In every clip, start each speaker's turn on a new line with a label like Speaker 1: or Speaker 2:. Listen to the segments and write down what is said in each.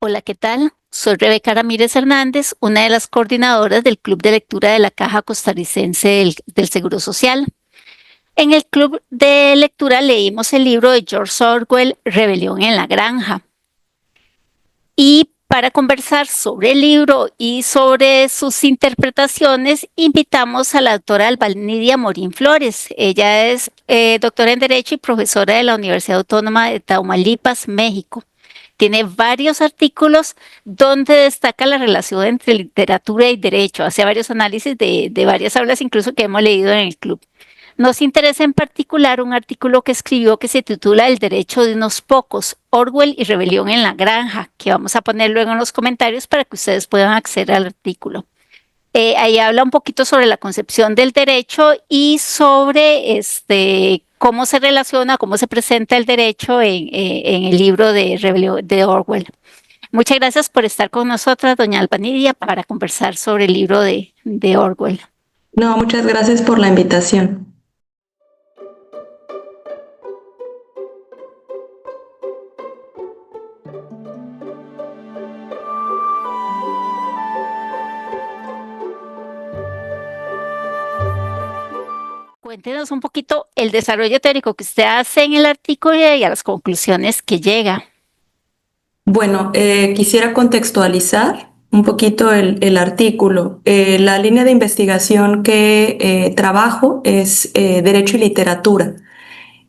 Speaker 1: Hola, ¿qué tal? Soy Rebeca Ramírez Hernández, una de las coordinadoras del Club de Lectura de la Caja Costarricense del Seguro Social. En el Club de Lectura leímos el libro de George Orwell, Rebelión en la Granja. Y para conversar sobre el libro y sobre sus interpretaciones, invitamos a la doctora Albanidia Morín Flores. Ella es doctora en Derecho y profesora de la Universidad Autónoma de Tamaulipas, México. Tiene varios artículos donde destaca la relación entre literatura y derecho. Hace varios análisis de varias aulas, incluso que hemos leído en el club. Nos interesa en particular un artículo que escribió que se titula El derecho de unos pocos, Orwell y rebelión en la granja, que vamos a poner luego en los comentarios para que ustedes puedan acceder al artículo. Ahí habla un poquito sobre la concepción del derecho y sobre cómo se relaciona, cómo se presenta el derecho en el libro de Orwell. Muchas gracias por estar con nosotras, doña Albanidia, para conversar sobre el libro de Orwell.
Speaker 2: No, muchas gracias por la invitación.
Speaker 1: Cuéntenos un poquito el desarrollo teórico que usted hace en el artículo y a las conclusiones que llega.
Speaker 2: Bueno, quisiera contextualizar un poquito el artículo. La línea de investigación que trabajo es Derecho y Literatura.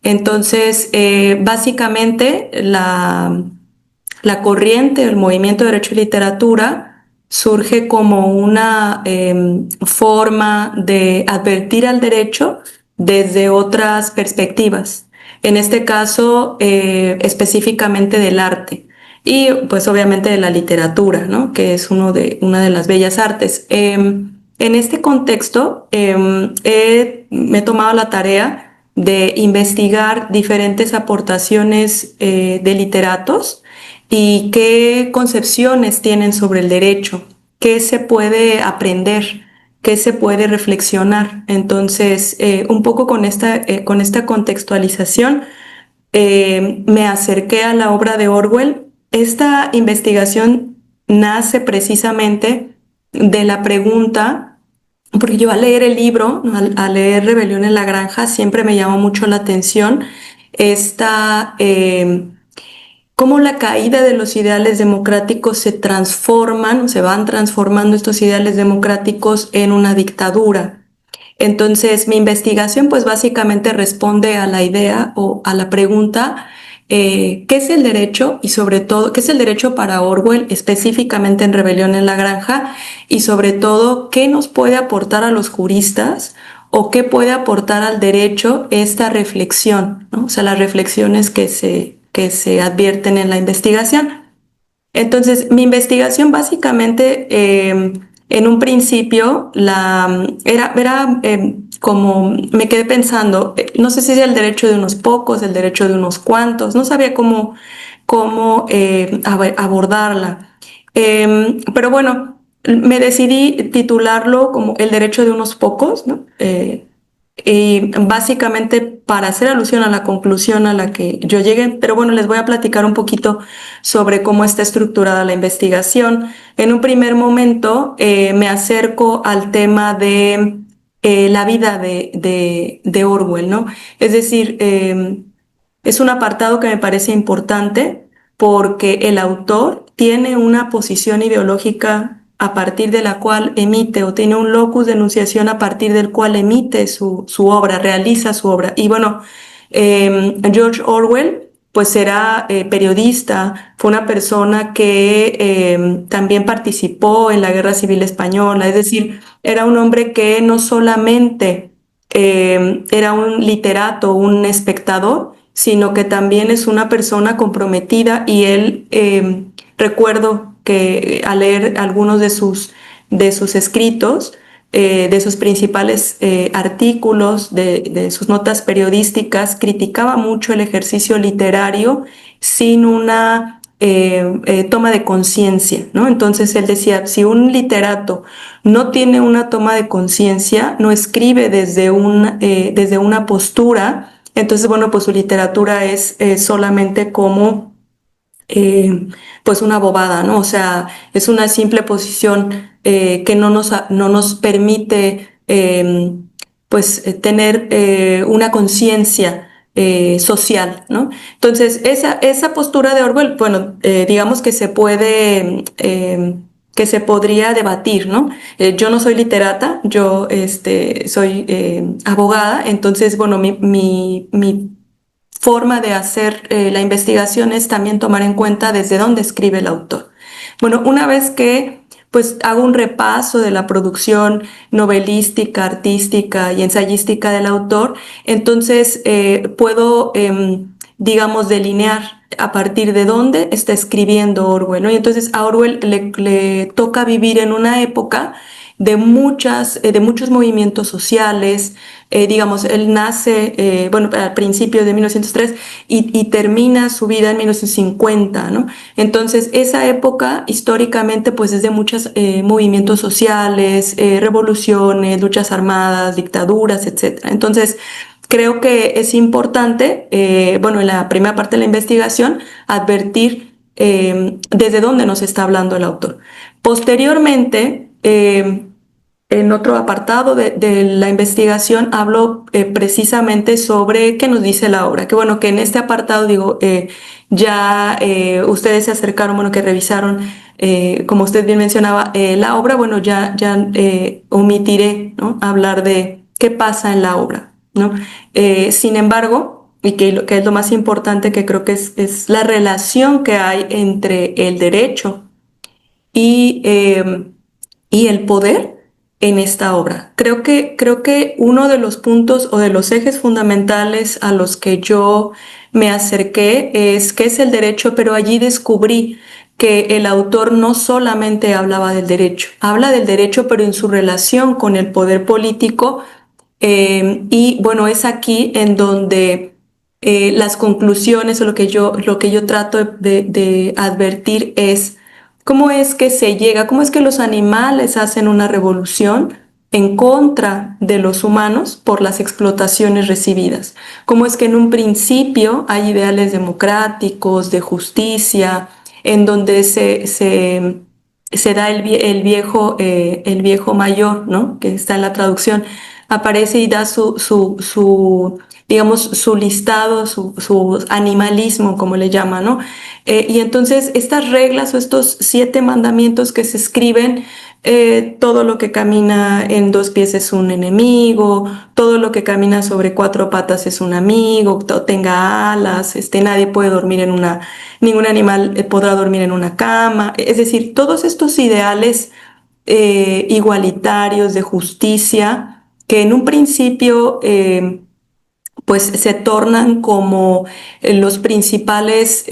Speaker 2: Entonces, básicamente, la corriente, el movimiento de Derecho y Literatura surge como una forma de advertir al derecho desde otras perspectivas. En este caso, específicamente del arte y pues obviamente de la literatura, ¿no? Que es una de las bellas artes. En este contexto, me he tomado la tarea de investigar diferentes aportaciones de literatos y qué concepciones tienen sobre el derecho, qué se puede aprender, qué se puede reflexionar. Entonces, un poco con esta contextualización, me acerqué a la obra de Orwell. Esta investigación nace precisamente de la pregunta, porque yo al leer el libro, al leer Rebelión en la Granja, siempre me llamó mucho la atención esta, cómo la caída de los ideales democráticos se transforman, se van transformando estos ideales democráticos en una dictadura. Entonces, mi investigación pues básicamente responde a la idea o a la pregunta, ¿qué es el derecho? Y sobre todo, ¿qué es el derecho para Orwell, específicamente en Rebelión en la Granja? Y sobre todo, ¿qué nos puede aportar a los juristas o qué puede aportar al derecho esta reflexión, ¿no? O sea, las reflexiones que se advierten en la investigación. Entonces, mi investigación básicamente, en un principio, era como me quedé pensando, no sé si es el derecho de unos pocos, el derecho de unos cuantos, no sabía cómo abordarla. Pero bueno, me decidí titularlo como El derecho de unos pocos, ¿no? Y básicamente para hacer alusión a la conclusión a la que yo llegué, pero bueno, les voy a platicar un poquito sobre cómo está estructurada la investigación. En un primer momento me acerco al tema de la vida de Orwell, ¿no? Es decir, es un apartado que me parece importante porque el autor tiene una posición ideológica a partir de la cual emite o tiene un locus de enunciación a partir del cual emite su obra, realiza su obra. Y bueno, George Orwell pues era periodista, fue una persona que también participó en la Guerra Civil Española, es decir, era un hombre que no solamente era un literato, un espectador, sino que también es una persona comprometida y él, recuerdo que al leer algunos de sus escritos, de sus principales artículos, de sus notas periodísticas, criticaba mucho el ejercicio literario sin una toma de conciencia, ¿no? Entonces él decía, si un literato no tiene una toma de conciencia, no escribe desde una postura, entonces, bueno, pues su literatura es solamente como eh, pues una bobada, ¿no? O sea, es una simple posición que no nos permite pues tener una conciencia social, ¿no? Entonces, esa postura de Orwell, bueno, digamos que se puede, que se podría debatir, ¿no? Yo no soy literata, yo soy abogada, entonces, bueno, mi forma de hacer la investigación es también tomar en cuenta desde dónde escribe el autor. Bueno, una vez que pues hago un repaso de la producción novelística, artística y ensayística del autor, entonces puedo, digamos, delinear a partir de dónde está escribiendo Orwell, ¿no? Y entonces a Orwell le toca vivir en una época de muchos movimientos sociales, digamos, él nace, bueno, al principio de 1903 y termina su vida en 1950, ¿no? Entonces, esa época históricamente pues es de muchos movimientos sociales, revoluciones, luchas armadas, dictaduras, etcétera. Entonces, creo que es importante, bueno, en la primera parte de la investigación, advertir desde dónde nos está hablando el autor. Posteriormente, en otro apartado de la investigación hablo precisamente sobre qué nos dice la obra. Que bueno, que en este apartado digo, ya ustedes se acercaron, bueno, que revisaron, como usted bien mencionaba, la obra, bueno, ya omitiré, ¿no? Hablar de qué pasa en la obra, ¿no? Sin embargo, y que es lo más importante, que creo que es la relación que hay entre el derecho y, y el poder en esta obra. Creo que uno de los puntos o de los ejes fundamentales a los que yo me acerqué es qué es el derecho, pero allí descubrí que el autor no solamente hablaba del derecho, habla del derecho, pero en su relación con el poder político. Y bueno, es aquí en donde las conclusiones o lo que yo trato de advertir es cómo es que se llega, cómo es que los animales hacen una revolución en contra de los humanos por las explotaciones recibidas. Cómo es que en un principio hay ideales democráticos, de justicia, en donde se da el viejo mayor, ¿no? Que está en la traducción, aparece y da digamos, su listado, su animalismo, como le llaman, ¿no? Y entonces estas reglas o estos 7 mandamientos que se escriben, todo lo que camina en 2 pies es un enemigo, todo lo que camina sobre 4 patas es un amigo, tenga alas, nadie puede dormir ningún animal podrá dormir en una cama. Es decir, todos estos ideales igualitarios de justicia que en un principio pues se tornan como los principales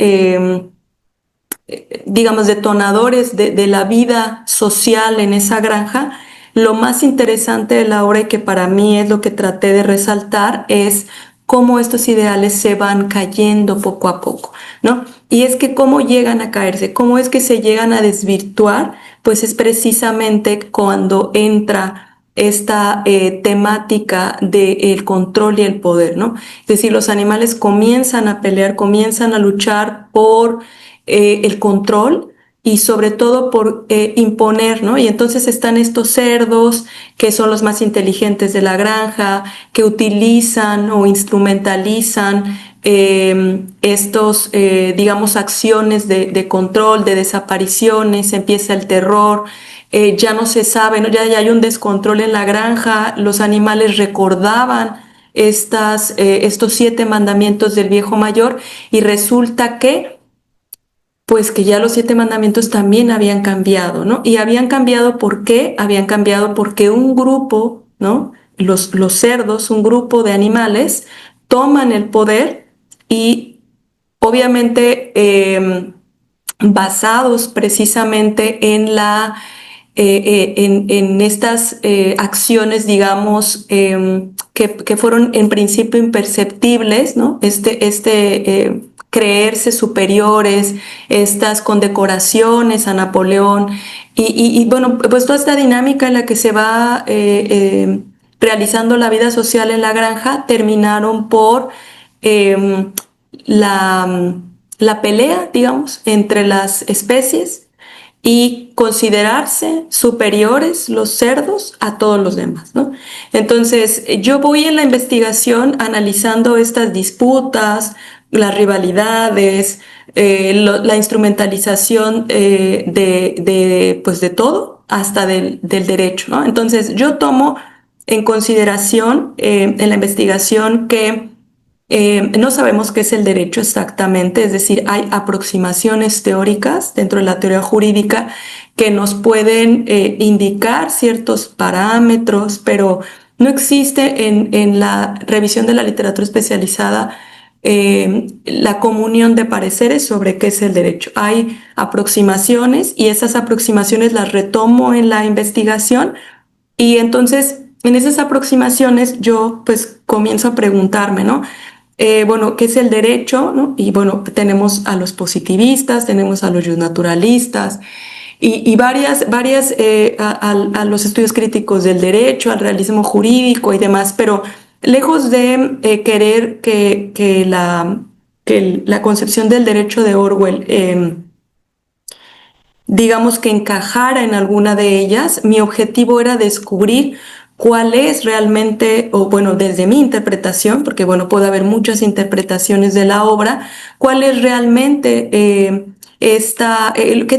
Speaker 2: digamos, detonadores de la vida social en esa granja. Lo más interesante de la obra, y que para mí es lo que traté de resaltar, es cómo estos ideales se van cayendo poco a poco, ¿no? Y es que cómo llegan a caerse, cómo es que se llegan a desvirtuar, pues es precisamente cuando entra esta temática del control y el poder, ¿no? Es decir, los animales comienzan a pelear, comienzan a luchar por el control y sobre todo por imponer, ¿no? Y entonces están estos cerdos que son los más inteligentes de la granja, que utilizan o instrumentalizan digamos, acciones de control, de desapariciones, empieza el terror. Ya no se sabe, ¿no? Ya hay un descontrol en la granja, los animales recordaban estos 7 mandamientos del viejo mayor y resulta que pues que ya los 7 mandamientos también habían cambiado, ¿no? Y habían cambiado, ¿por qué? Habían cambiado porque un grupo, ¿no? Los cerdos, un grupo de animales, toman el poder y obviamente basados precisamente en en estas acciones, digamos, que fueron en principio imperceptibles, ¿no? Creerse superiores, estas condecoraciones a Napoleón y bueno, pues toda esta dinámica en la que se va realizando la vida social en la granja terminaron por eh, la, la pelea, digamos, entre las especies y considerarse superiores los cerdos a todos los demás, ¿no? Entonces, yo voy en la investigación analizando estas disputas, las rivalidades, la instrumentalización pues de todo, hasta del derecho, ¿no? Entonces, yo tomo en consideración en la investigación que no sabemos qué es el derecho exactamente, es decir, hay aproximaciones teóricas dentro de la teoría jurídica que nos pueden indicar ciertos parámetros, pero no existe en la revisión de la literatura especializada la comunión de pareceres sobre qué es el derecho. Hay aproximaciones y esas aproximaciones las retomo en la investigación y entonces en esas aproximaciones yo pues comienzo a preguntarme, ¿no? Bueno, ¿qué es el derecho? ¿No? Y bueno, tenemos a los positivistas, tenemos a los naturalistas y a los estudios críticos del derecho, al realismo jurídico y demás, pero lejos de querer que la concepción del derecho de Orwell digamos que encajara en alguna de ellas, mi objetivo era descubrir cuál es realmente, o bueno, desde mi interpretación, porque bueno, puede haber muchas interpretaciones de la obra, cuál es realmente qué es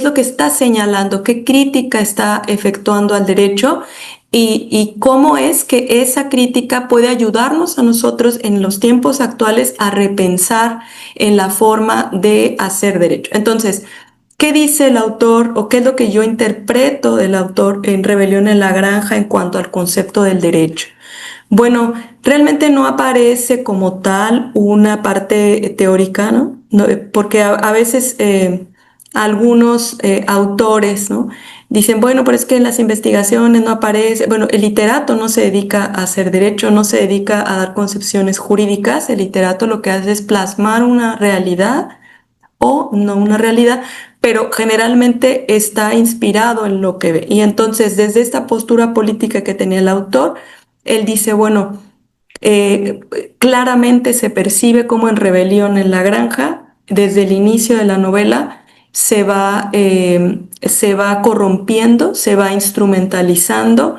Speaker 2: lo que está señalando, qué crítica está efectuando al derecho y cómo es que esa crítica puede ayudarnos a nosotros en los tiempos actuales a repensar en la forma de hacer derecho. Entonces, ¿qué dice el autor o qué es lo que yo interpreto del autor en Rebelión en la Granja en cuanto al concepto del derecho? Bueno, realmente no aparece como tal una parte teórica, ¿no? Porque a veces algunos autores, ¿no? Dicen, bueno, pero es que en las investigaciones no aparece, bueno, el literato no se dedica a hacer derecho, no se dedica a dar concepciones jurídicas, el literato lo que hace es plasmar una realidad o no una realidad, pero generalmente está inspirado en lo que ve. Y entonces, desde esta postura política que tenía el autor, él dice, bueno, eh, claramente se percibe como en Rebelión en la Granja, desde el inicio de la novela, se va corrompiendo, se va instrumentalizando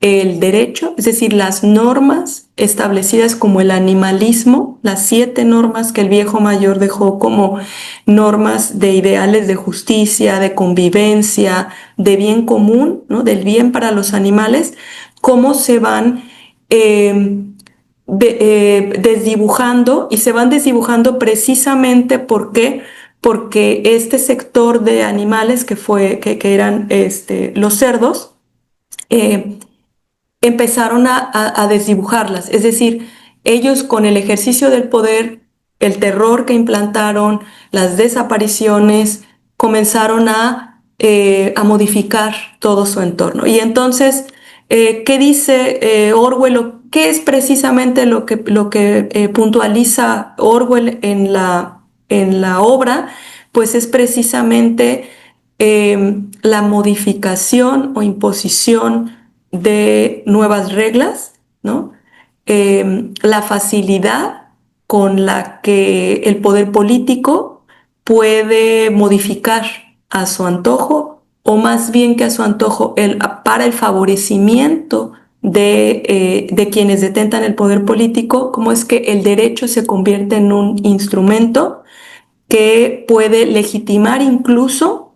Speaker 2: el derecho, es decir, las normas establecidas como el animalismo, las 7 normas que el viejo mayor dejó como normas de ideales de justicia, de convivencia, de bien común, ¿no? Del bien para los animales, cómo se van desdibujando y se van desdibujando precisamente porque este sector de animales que eran los cerdos, eh, empezaron a desdibujarlas. Es decir, ellos con el ejercicio del poder, el terror que implantaron, las desapariciones, comenzaron a modificar todo su entorno. Y entonces, ¿qué dice Orwell? ¿Qué es precisamente lo que puntualiza Orwell en la obra? Pues es precisamente la modificación o imposición de nuevas reglas, ¿no? La facilidad con la que el poder político puede modificar a su antojo, o más bien que a su antojo, para el favorecimiento de quienes detentan el poder político, cómo es que el derecho se convierte en un instrumento que puede legitimar incluso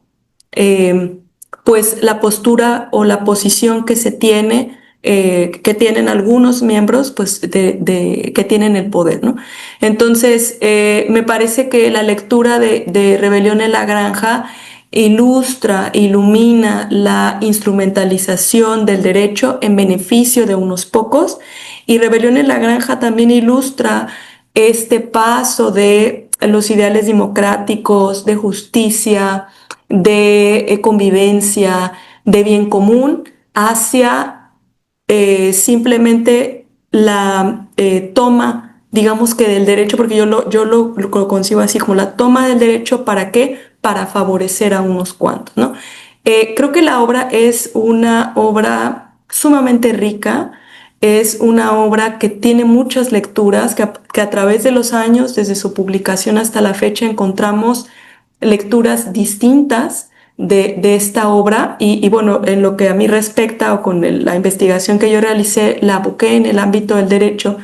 Speaker 2: pues la postura o la posición que se tiene, que tienen algunos miembros pues que tienen el poder, ¿no? Entonces, me parece que la lectura de Rebelión en la Granja ilumina la instrumentalización del derecho en beneficio de unos pocos, y Rebelión en la Granja también ilustra este paso de los ideales democráticos, de justicia, de convivencia, de bien común, hacia simplemente la toma, digamos que del derecho, porque yo lo concibo así, como la toma del derecho. ¿Para qué? Para favorecer a unos cuantos, ¿no? Creo que la obra es una obra sumamente rica. Es una obra que tiene muchas lecturas, que a través de los años, desde su publicación hasta la fecha, encontramos lecturas distintas de esta obra y bueno, en lo que a mí respecta o con la investigación que yo realicé, la busqué en el ámbito del derecho,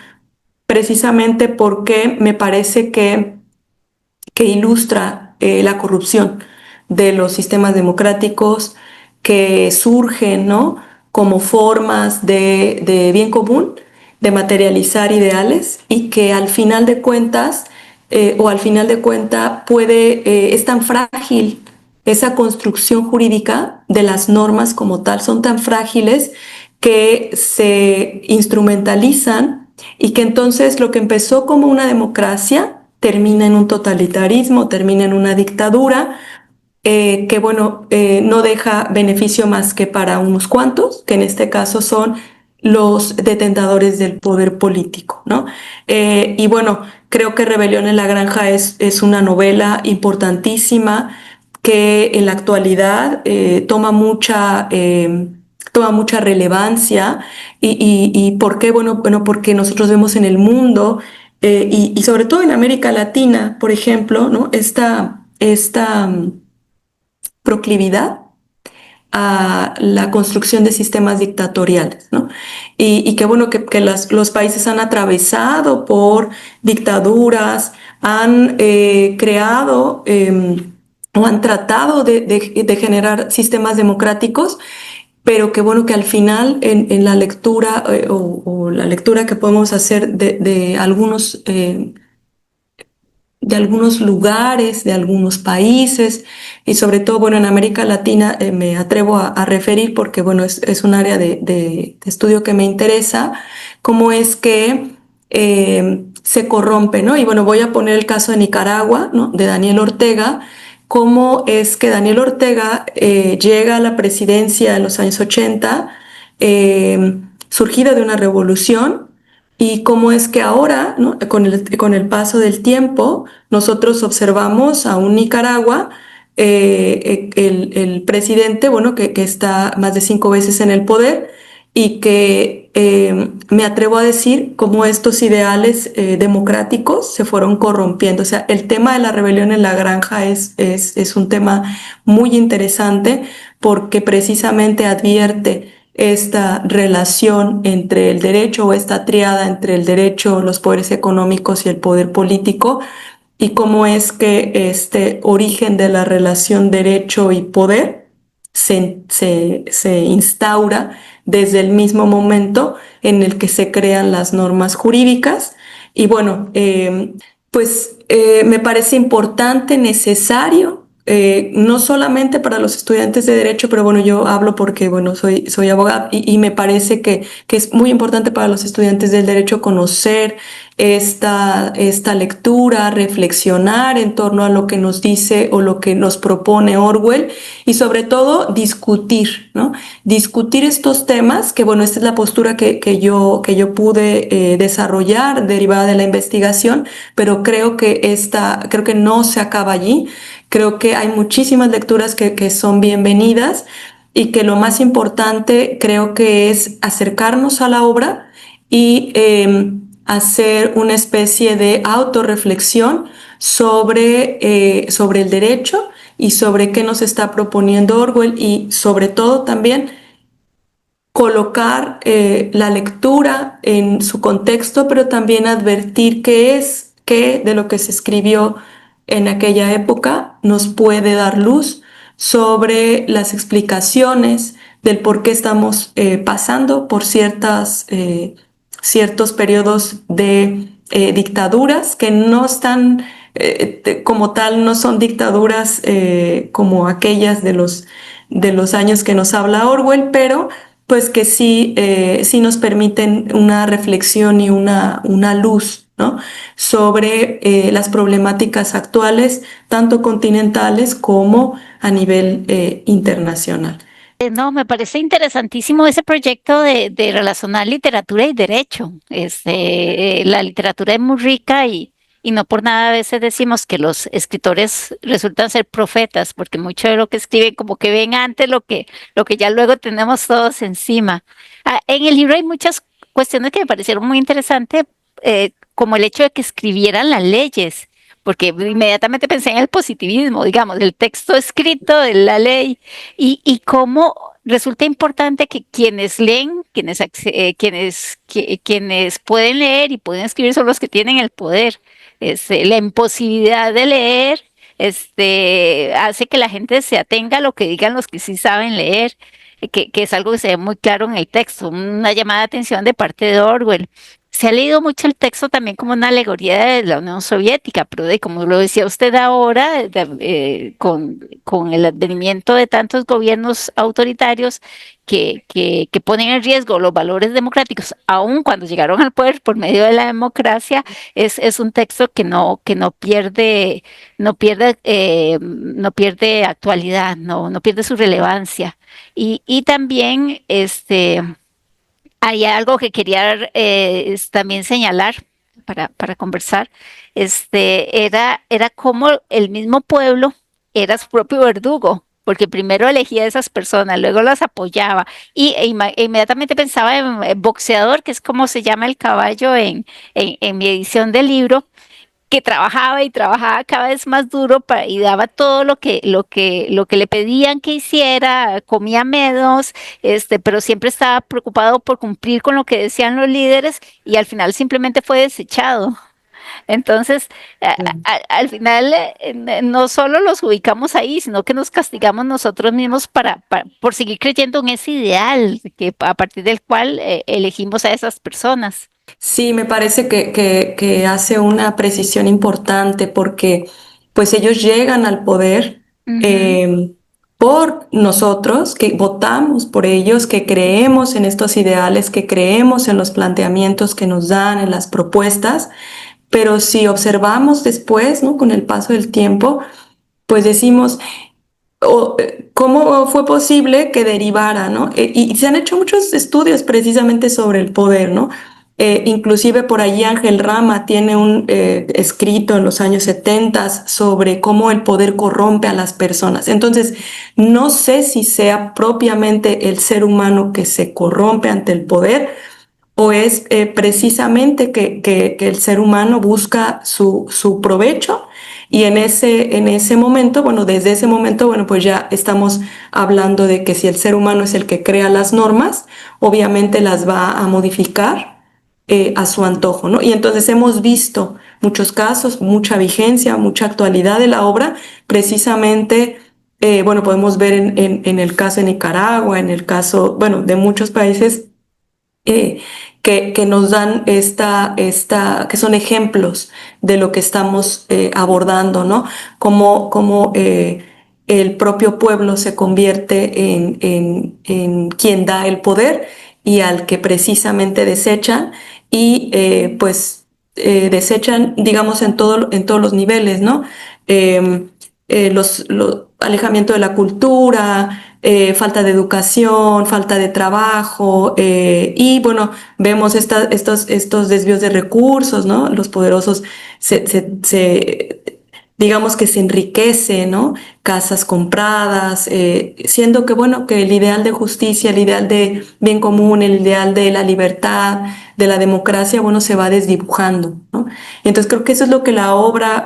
Speaker 2: precisamente porque me parece que ilustra la corrupción de los sistemas democráticos que surgen, ¿no?, como formas de bien común, de materializar ideales y que al final de cuentas, o al final de cuenta, es tan frágil esa construcción jurídica de las normas como tal, son tan frágiles que se instrumentalizan y que entonces lo que empezó como una democracia termina en un totalitarismo, termina en una dictadura, que bueno, no deja beneficio más que para unos cuantos, que en este caso son los detentadores del poder político, ¿no? Y bueno, creo que Rebelión en la Granja es una novela importantísima que en la actualidad toma mucha relevancia y ¿por qué? Bueno, porque nosotros vemos en el mundo y sobre todo en América Latina, por ejemplo, ¿no?, esta proclividad a la construcción de sistemas dictatoriales, ¿no? Y que bueno, que los países han atravesado por dictaduras, han creado o han tratado de generar sistemas democráticos, pero que bueno, que al final en la lectura o la lectura que podemos hacer de algunos lugares, de algunos países y sobre todo, bueno, en América Latina me atrevo a referir porque, bueno, es un área de estudio que me interesa, cómo es que se corrompe, ¿no? Y bueno, voy a poner el caso de Nicaragua, ¿no?, de Daniel Ortega, cómo es que Daniel Ortega llega a la presidencia en los años 80, surgida de una revolución, y cómo es que ahora, ¿no?, con el paso del tiempo, nosotros observamos a un Nicaragua, el presidente, bueno, que está más de 5 veces en el poder y que me atrevo a decir cómo estos ideales democráticos se fueron corrompiendo. O sea, el tema de la rebelión en la granja es un tema muy interesante porque precisamente advierte esta relación entre el derecho o esta triada entre el derecho, los poderes económicos y el poder político y cómo es que este origen de la relación derecho y poder se instaura desde el mismo momento en el que se crean las normas jurídicas. Y bueno, me parece importante, necesario, no solamente para los estudiantes de Derecho, pero bueno, yo hablo porque, bueno, soy abogada y me parece que es muy importante para los estudiantes del Derecho conocer esta lectura, reflexionar en torno a lo que nos dice o lo que nos propone Orwell y sobre todo discutir, ¿no? Discutir estos temas, que bueno, esta es la postura que yo pude desarrollar derivada de la investigación, pero creo que no se acaba allí. Creo que hay muchísimas lecturas que son bienvenidas y que lo más importante creo que es acercarnos a la obra y hacer una especie de autorreflexión sobre el derecho y sobre qué nos está proponiendo Orwell y sobre todo también colocar la lectura en su contexto, pero también advertir qué de lo que se escribió en aquella época nos puede dar luz sobre las explicaciones del por qué estamos pasando por ciertos periodos de dictaduras que no están como tal, no son dictaduras como aquellas de los años que nos habla Orwell, pero pues que sí nos permiten una reflexión y una luz, ¿no?, sobre las problemáticas actuales, tanto continentales como a nivel internacional.
Speaker 1: No, me parece interesantísimo ese proyecto de relacionar literatura y derecho. La literatura es muy rica y no por nada a veces decimos que los escritores resultan ser profetas, porque mucho de lo que escriben como que ven antes lo que ya luego tenemos todos encima. En el libro hay muchas cuestiones que me parecieron muy interesantes, como el hecho de que escribieran las leyes, porque inmediatamente pensé en el positivismo, digamos, el texto escrito de la ley, y cómo resulta importante que quienes leen, quienes pueden leer y pueden escribir son los que tienen el poder. La imposibilidad de leer hace que la gente se atenga a lo que digan los que sí saben leer, que es algo que se ve muy claro en el texto, una llamada de atención de parte de Orwell. Se ha leído mucho el texto también como una alegoría de la Unión Soviética, pero como lo decía usted ahora, con el advenimiento de tantos gobiernos autoritarios que ponen en riesgo los valores democráticos, aun cuando llegaron al poder por medio de la democracia, es un texto no pierde actualidad, no pierde su relevancia. Y también hay algo que quería también señalar para conversar. Era como el mismo pueblo era su propio verdugo, porque primero elegía a esas personas, luego las apoyaba inmediatamente pensaba en boxeador, que es como se llama el caballo en mi edición del libro, que trabajaba y trabajaba cada vez más duro y daba todo lo que le pedían que hiciera, comía menos, pero siempre estaba preocupado por cumplir con lo que decían los líderes y al final simplemente fue desechado. Entonces, al final no solo los ubicamos ahí, sino que nos castigamos nosotros mismos por seguir creyendo en ese ideal a partir del cual elegimos a esas personas.
Speaker 2: Sí, me parece que hace una precisión importante porque pues ellos llegan al poder
Speaker 1: Ujú.
Speaker 2: eh, por nosotros, que votamos por ellos, que creemos en estos ideales, que creemos en los planteamientos que nos dan, en las propuestas, pero si observamos después, ¿no? Con el paso del tiempo, pues decimos, ¿cómo fue posible que derivara, ¿no? Y se han hecho muchos estudios precisamente sobre el poder, ¿no? Inclusive por allí Ángel Rama tiene un escrito en los años 70 sobre cómo el poder corrompe a las personas. Entonces, no sé si sea propiamente el ser humano que se corrompe ante el poder o es precisamente que el ser humano busca su provecho y en ese momento, bueno, desde ese momento, bueno, pues ya estamos hablando de que si el ser humano es el que crea las normas, obviamente las va a modificar a su antojo, ¿no? Y entonces hemos visto muchos casos, mucha vigencia, mucha actualidad de la obra, precisamente, bueno, podemos ver en el caso de Nicaragua, en el caso, bueno, de muchos países eh, que nos dan que son ejemplos de lo que estamos abordando, ¿no? Cómo el propio pueblo se convierte en quien da el poder y al que precisamente desechan y pues desechan, digamos, en todos los niveles, ¿no? Eh, alejamiento de la cultura, falta de educación, falta de trabajo, y bueno, vemos estos desvíos de recursos, ¿no? Los poderosos digamos que se enriquece, ¿no? Casas compradas, siendo que, bueno, que el ideal de justicia, el ideal de bien común, el ideal de la libertad, de la democracia, bueno, se va desdibujando, ¿no? Entonces creo que eso es lo que la obra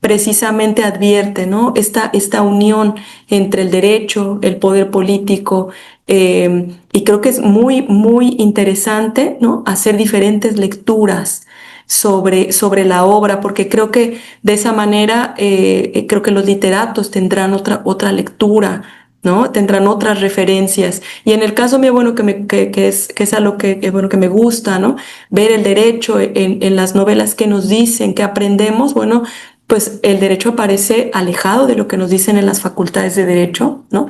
Speaker 2: precisamente advierte, ¿no? Esta unión entre el derecho, el poder político, y creo que es muy, muy interesante, ¿no? Hacer diferentes lecturas sobre la obra, porque creo que de esa manera creo que los literatos tendrán otra lectura, ¿no? Tendrán otras referencias. Y en el caso mío, bueno, que es algo bueno, que me gusta, ¿no? Ver el derecho en las novelas que nos dicen, que aprendemos, bueno, pues el derecho aparece alejado de lo que nos dicen en las facultades de derecho, ¿no?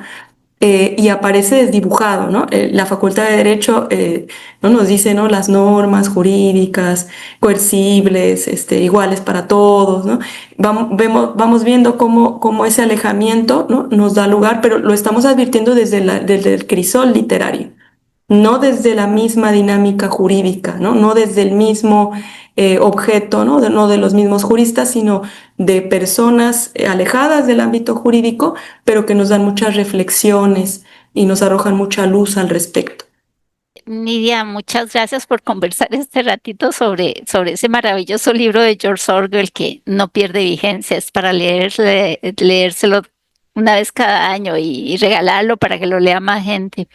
Speaker 2: Y aparece desdibujado, ¿no? La Facultad de Derecho ¿no? Nos dice, ¿no? Las normas jurídicas, coercibles, iguales para todos, ¿no? Vamos viendo cómo ese alejamiento, ¿no? Nos da lugar, pero lo estamos advirtiendo desde el crisol literario, no desde la misma dinámica jurídica, no desde el mismo objeto, no de los mismos juristas, sino de personas alejadas del ámbito jurídico, pero que nos dan muchas reflexiones y nos arrojan mucha luz al respecto.
Speaker 1: Nidia, muchas gracias por conversar este ratito sobre ese maravilloso libro de George Orwell que no pierde vigencia. Es para leérselo una vez cada año y regalarlo para que lo lea más gente.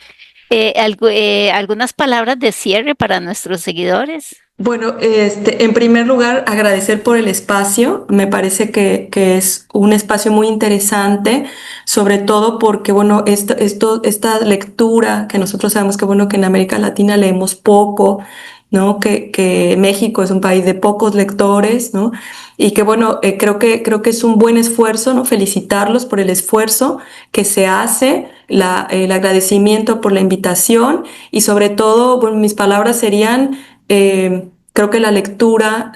Speaker 1: Algunas palabras de cierre para nuestros seguidores.
Speaker 2: Bueno, en primer lugar, agradecer por el espacio. Me parece que es un espacio muy interesante, sobre todo porque, bueno, esta lectura que nosotros sabemos que, bueno, que en América Latina leemos poco, ¿no? Que México es un país de pocos lectores, ¿no? Y que, bueno, creo que es un buen esfuerzo, ¿no? Felicitarlos por el esfuerzo que se hace, el agradecimiento por la invitación y sobre todo, bueno, mis palabras serían creo que la lectura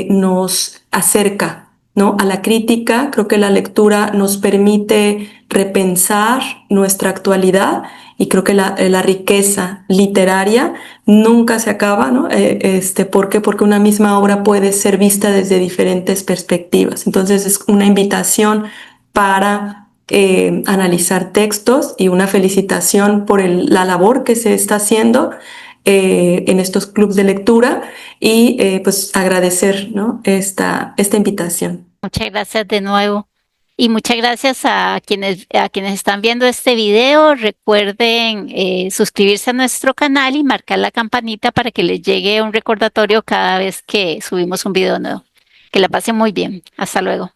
Speaker 2: nos acerca, ¿no? A la crítica. Creo que la lectura nos permite repensar nuestra actualidad y creo que la riqueza literaria nunca se acaba, ¿no? ¿Por qué? Porque una misma obra puede ser vista desde diferentes perspectivas. Entonces es una invitación para analizar textos y una felicitación por la labor que se está haciendo en estos clubes de lectura y pues agradecer, ¿no? esta invitación.
Speaker 1: Muchas gracias de nuevo. Y muchas gracias a quienes están viendo este video. Recuerden suscribirse a nuestro canal y marcar la campanita para que les llegue un recordatorio cada vez que subimos un video nuevo. Que la pasen muy bien. Hasta luego.